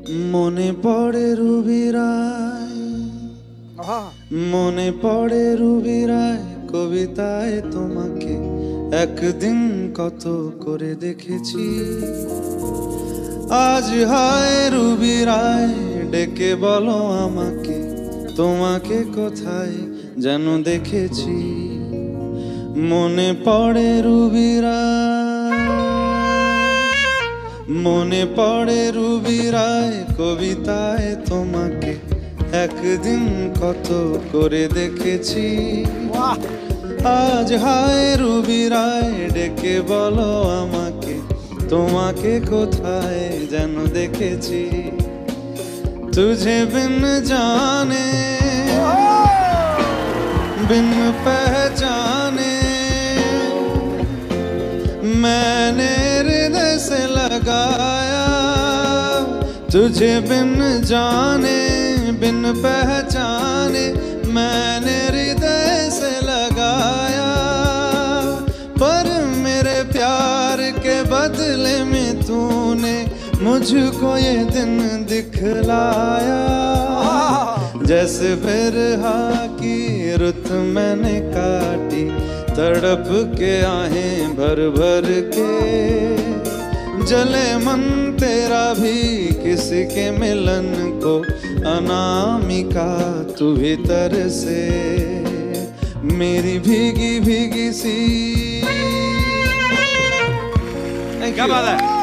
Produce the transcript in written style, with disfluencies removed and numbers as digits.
মনে পড়ে রুবি রায়, মনে পড়ে রুবি রায় কবিতায় তোমাকে একদিন কত করে দেখেছি। আজ হায় রুবি রায় ডেকে বলো আমাকে, তোমাকে কোথায় যেন দেখেছি। মনে পড়ে রুবি রায়, মনে পড়ে রুবি রায় কবিতায় তোমাকে একদিন কত করে দেখেছি। আজ হায় রুবি রায় ডেকে বলো আমাকে, তোমাকে কোথায় যেন দেখেছি। तुझे बिन जाने बिन पहचाने मैंने हृदय से लगाया। तुझे बिन जाने बिन पहचाने मैंने हृदय से लगाया। पर मेरे प्यार के बदले में तूने मुझको ये दिन दिखलाया। जैसे बिरहा की रुत मैंने काटी, तड़प के आहें भर भर के। जले मन तेरा भी किसी के मिलन को, अनामिका तू भीतर से मेरी भीगी भीगी सी। क्या बात है।